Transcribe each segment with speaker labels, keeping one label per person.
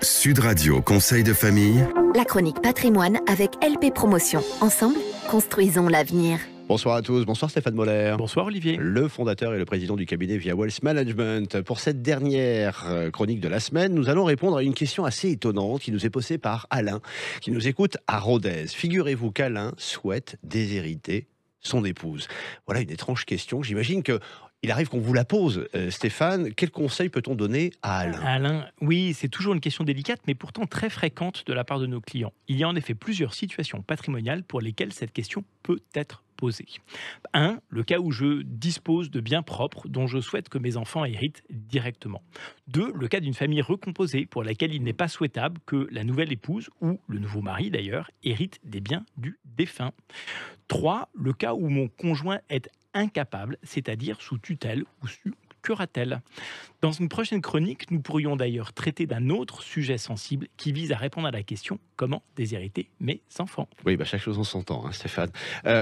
Speaker 1: Sud Radio Conseil de famille.
Speaker 2: La chronique patrimoine avec LP Promotion. Ensemble, construisons l'avenir.
Speaker 3: Bonsoir à tous, bonsoir Stéphane Moller.
Speaker 4: Bonsoir Olivier.
Speaker 3: Le fondateur et le président du cabinet Via Wealth Management. Pour cette dernière chronique de la semaine, nous allons répondre à une question assez étonnante qui nous est posée par Alain, qui nous écoute à Rodez. Figurez-vous qu'Alain souhaite déshériter son épouse. Voilà une étrange question. J'imagine que il arrive qu'on vous la pose, Stéphane. Quel conseil peut-on donner à Alain ?
Speaker 4: Alain, oui, c'est toujours une question délicate, mais pourtant très fréquente de la part de nos clients. Il y a en effet plusieurs situations patrimoniales pour lesquelles cette question peut être posée. 1. Le cas où je dispose de biens propres dont je souhaite que mes enfants héritent directement. 2. Le cas d'une famille recomposée pour laquelle il n'est pas souhaitable que la nouvelle épouse, ou le nouveau mari d'ailleurs, hérite des biens du défunt. 3. Le cas où mon conjoint est incapable, c'est-à-dire sous tutelle ou sous curatelle. Dans une prochaine chronique, nous pourrions d'ailleurs traiter d'un autre sujet sensible qui vise à répondre à la question « Comment déshériter mes enfants ?»
Speaker 3: Oui, chaque chose en son temps, Stéphane.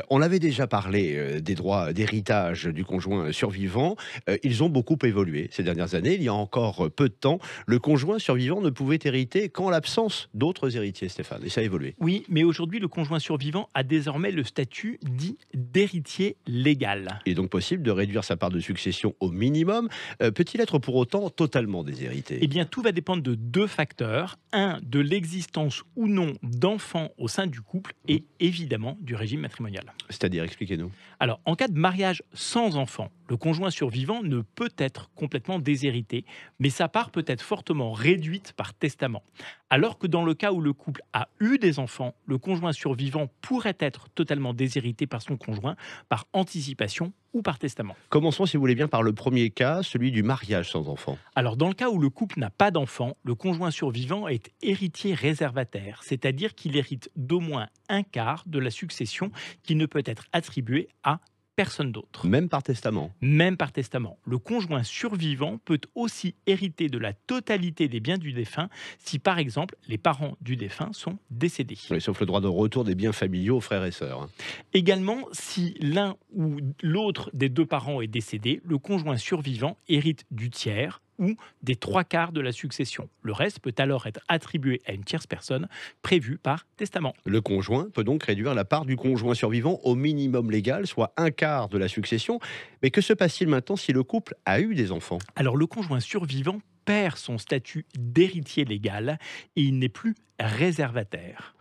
Speaker 3: On avait déjà parlé des droits d'héritage du conjoint survivant. Ils ont beaucoup évolué ces dernières années. Il y a encore peu de temps, le conjoint survivant ne pouvait hériter qu'en l'absence d'autres héritiers, Stéphane. Et ça a évolué.
Speaker 4: Oui, mais aujourd'hui, le conjoint survivant a désormais le statut dit d'héritier légal.
Speaker 3: Il est donc possible de réduire sa part de succession au minimum. Peut-il être pour autant totalement déshérité ?
Speaker 4: Eh bien, tout va dépendre de deux facteurs. 1, de l'existence ou non d'enfants au sein du couple et évidemment du régime matrimonial.
Speaker 3: C'est-à-dire, expliquez-nous.
Speaker 4: Alors, en cas de mariage sans enfant, le conjoint survivant ne peut être complètement déshérité, mais sa part peut être fortement réduite par testament. Alors que dans le cas où le couple a eu des enfants, le conjoint survivant pourrait être totalement déshérité par son conjoint, par anticipation ou par testament.
Speaker 3: Commençons, si vous voulez bien, par le premier cas, celui du mariage sans enfant.
Speaker 4: Alors, dans le cas où le couple n'a pas d'enfant, le conjoint survivant est héritier réservataire, c'est-à-dire qu'il hérite d'au moins un quart de la succession qui ne peut être attribuée à personne d'autre.
Speaker 3: Même par testament.
Speaker 4: Même par testament. Le conjoint survivant peut aussi hériter de la totalité des biens du défunt si, par exemple, les parents du défunt sont décédés.
Speaker 3: Oui, sauf le droit de retour des biens familiaux aux frères et sœurs.
Speaker 4: Également, si l'un ou l'autre des deux parents est décédé, le conjoint survivant hérite du tiers ou des 3/4 de la succession. Le reste peut alors être attribué à une tierce personne prévue par testament.
Speaker 3: Le conjoint peut donc réduire la part du conjoint survivant au minimum légal, soit un quart de la succession. Mais que se passe-t-il maintenant si le couple a eu des enfants ?
Speaker 4: Alors le conjoint survivant perd son statut d'héritier légal et il n'est plus réservataire.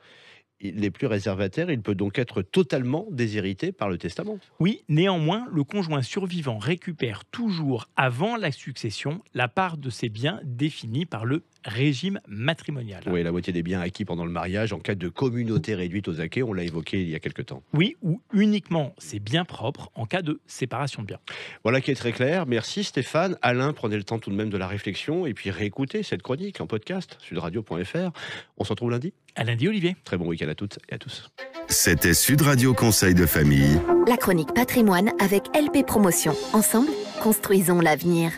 Speaker 3: Il n'est plus réservataire, il peut donc être totalement déshérité par le testament.
Speaker 4: Oui, néanmoins, le conjoint survivant récupère toujours avant la succession la part de ses biens définie par le régime matrimonial.
Speaker 3: Oui, la moitié des biens acquis pendant le mariage en cas de communauté réduite aux acquêts, on l'a évoqué il y a quelque temps.
Speaker 4: Oui, ou uniquement ses biens propres en cas de séparation de biens.
Speaker 3: Voilà qui est très clair. Merci Stéphane. Alain, prenez le temps tout de même de la réflexion et puis réécoutez cette chronique en podcast, sudradio.fr. On se retrouve lundi.
Speaker 4: À lundi, Olivier.
Speaker 3: Très bon week-end à toutes et à tous.
Speaker 1: C'était Sud Radio Conseil de famille.
Speaker 2: La chronique patrimoine avec LP Promotion. Ensemble, construisons l'avenir.